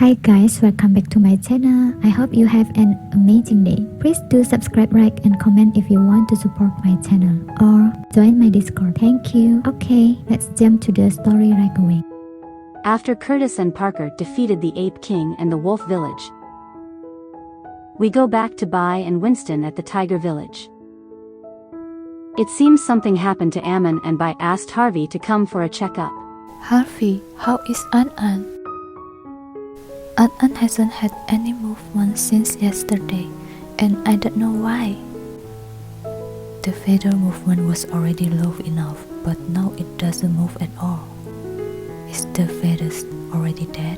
Hi guys, welcome back to my channel. I hope you have an amazing day. Please do subscribe, like and comment if you want to support my channel or join my Discord. Thank you. Okay, let's jump to the story right away. After Curtis and Parker defeated the Ape King and the Wolf Village, we go back to Bai and Winston at the Tiger Village. It seems something happened to Ammon, and Bai asked Harvey to come for a checkup. Harvey, how is An? An hasn't had any movement since yesterday, and I don't know why. The feather movement was already low enough, but now it doesn't move at all. Is the feathers already dead?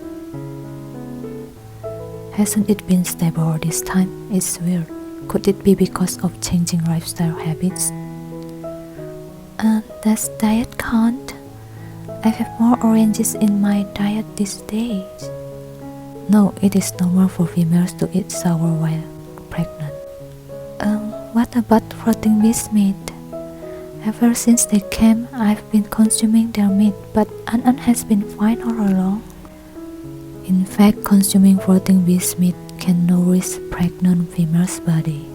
Hasn't it been stable this time? It's weird. Could it be because of changing lifestyle habits? Does diet count? I have more oranges in my diet these days. No, it is normal for females to eat sour while pregnant. What about floating beast meat? Ever since they came, I've been consuming their meat, but An has been fine all along. In fact, consuming floating beast meat can nourish pregnant female's body.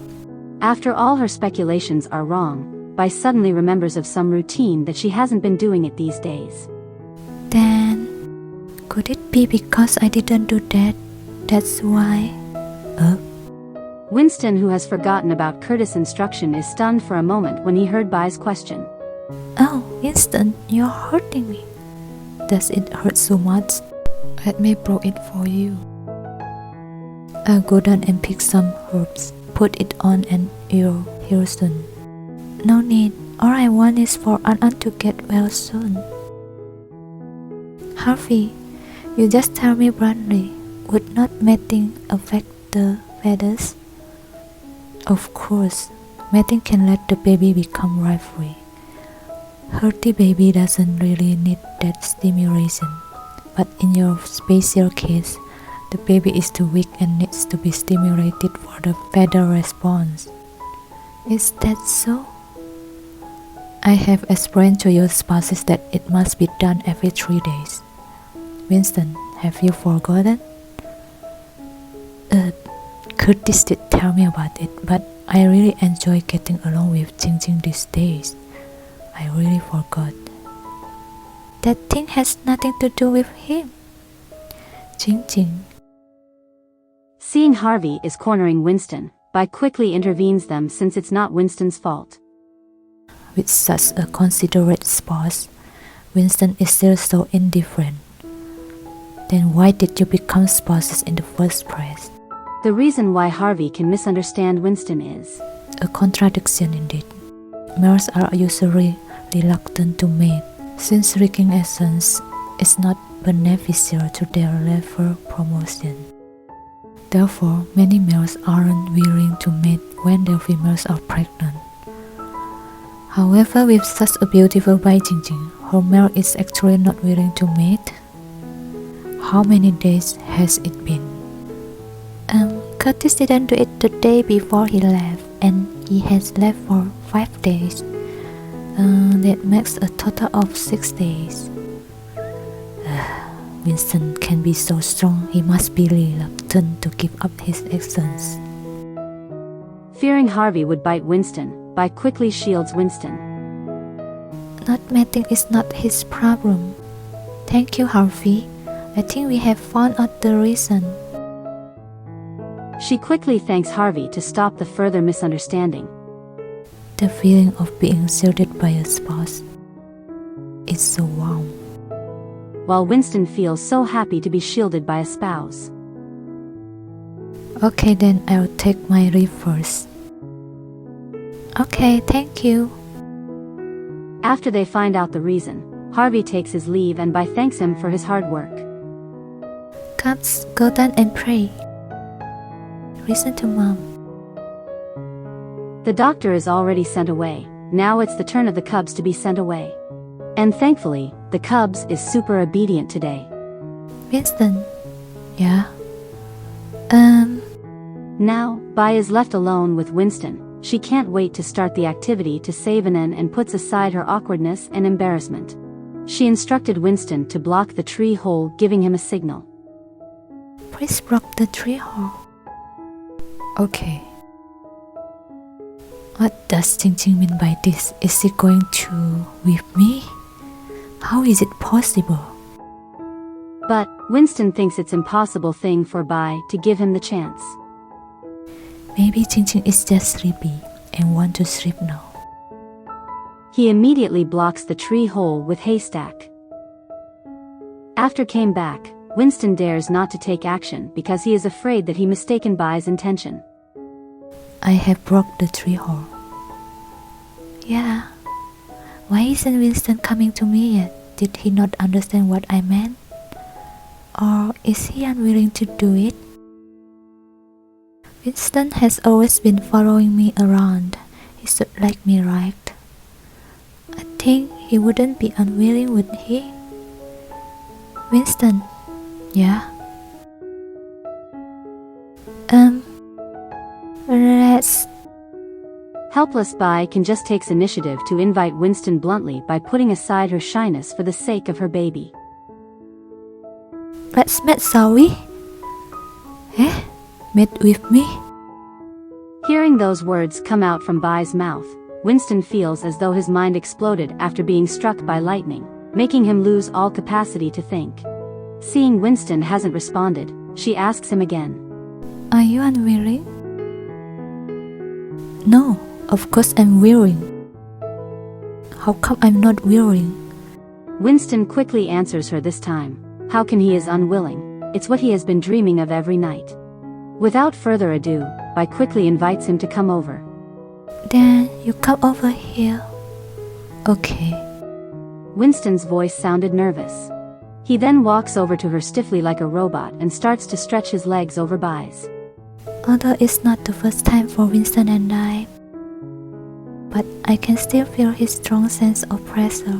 After all her speculations are wrong, Bai suddenly remembers of some routine that she hasn't been doing it these days. Then, could it be because I didn't do that? That's why? Winston, who has forgotten about Curtis' instruction, is stunned for a moment when he heard Bai's question. Oh, Winston, you're hurting me. Does it hurt so much? Let me blow it for you. I'll go down and pick some herbs. Put it on and you're here soon. No need. All I want is for An to get well soon. Harvey, you just tell me bluntly, would not mating affect the feathers? Of course, mating can let the baby become live-free. Healthy baby doesn't really need that stimulation, but in your special case, the baby is too weak and needs to be stimulated for the feather response. Is that so? I have explained to your spouses that it must be done every 3 days. Winston, have you forgotten? Curtis did tell me about it, but I really enjoy getting along with Jing these days. I really forgot. That thing has nothing to do with him. Jing. Seeing Harvey is cornering Winston, Bai quickly intervenes them since it's not Winston's fault. With such a considerate spouse, Winston is still so indifferent. Then why did you become spouses in the first place? The reason why Harvey can misunderstand Winston is a contradiction indeed. Males are usually reluctant to mate, since wreaking essence is not beneficial to their level promotion. Therefore, many males aren't willing to mate when their females are pregnant. However, with such a beautiful Bai Jing, her male is actually not willing to mate. How many days has it been? Curtis didn't do it the day before he left, and he has left for 5 days. That makes a total of 6 days. Winston can be so strong, he must be reluctant to give up his essence. Fearing Harvey would bite Winston, Bai quickly shields Winston. Not mating is not his problem. Thank you, Harvey. I think we have found out the reason. She quickly thanks Harvey to stop the further misunderstanding. The feeling of being shielded by a spouse is so warm. While Winston feels so happy to be shielded by a spouse. Okay, then I'll take my leave first. Okay, thank you. After they find out the reason, Harvey takes his leave and Bai thanks him for his hard work. Cubs, go down and pray. Listen to Mom. The doctor is already sent away. Now it's the turn of the cubs to be sent away. And thankfully, the cubs is super obedient today. Winston. Yeah? Now, Bai is left alone with Winston. She can't wait to start the activity to save An and puts aside her awkwardness and embarrassment. She instructed Winston to block the tree hole, giving him a signal. Please block the tree hole. Okay. What does Qing mean by this? Is he going to with me? How is it possible? But Winston thinks it's impossible thing for Bai to give him the chance. Maybe Qing is just sleepy and want to sleep now. He immediately blocks the tree hole with haystack. After came back, Winston dares not to take action because he is afraid that he mistaken Bai's intention. I have broke the tree hole. Yeah. Why isn't Winston coming to me yet? Did he not understand what I meant? Or is he unwilling to do it? Winston has always been following me around. He should like me, right? I think he wouldn't be unwilling, would he? Winston. Yeah? Let's... Helpless Bai can just takes initiative to invite Winston bluntly by putting aside her shyness for the sake of her baby. Let's meet, shall we? Eh? Meet with me? Hearing those words come out from Bai's mouth, Winston feels as though his mind exploded after being struck by lightning, making him lose all capacity to think. Seeing Winston hasn't responded, she asks him again. Are you unwilling? No, of course I'm willing. How come I'm not willing? Winston quickly answers her this time. How can he is unwilling? It's what he has been dreaming of every night. Without further ado, Bai quickly invites him to come over. Then you come over here. Okay. Winston's voice sounded nervous. He then walks over to her stiffly like a robot and starts to stretch his legs over Bai's. Although it's not the first time for Winston and I, but I can still feel his strong sense of pressure.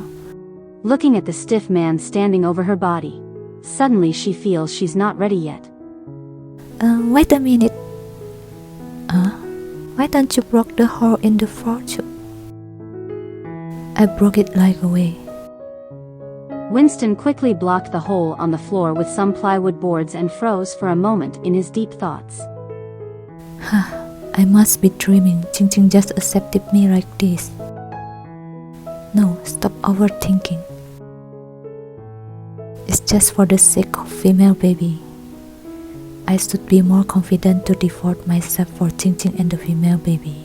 Looking at the stiff man standing over her body, suddenly she feels she's not ready yet. Wait a minute. Why don't you block the hole in the floor too? I broke it like away. Winston quickly blocked the hole on the floor with some plywood boards and froze for a moment in his deep thoughts. I must be dreaming. Qing just accepted me like this. No, stop overthinking. It's just for the sake of female baby. I should be more confident to devote myself for Qing and the female baby.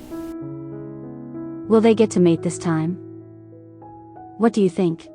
Will they get to mate this time? What do you think?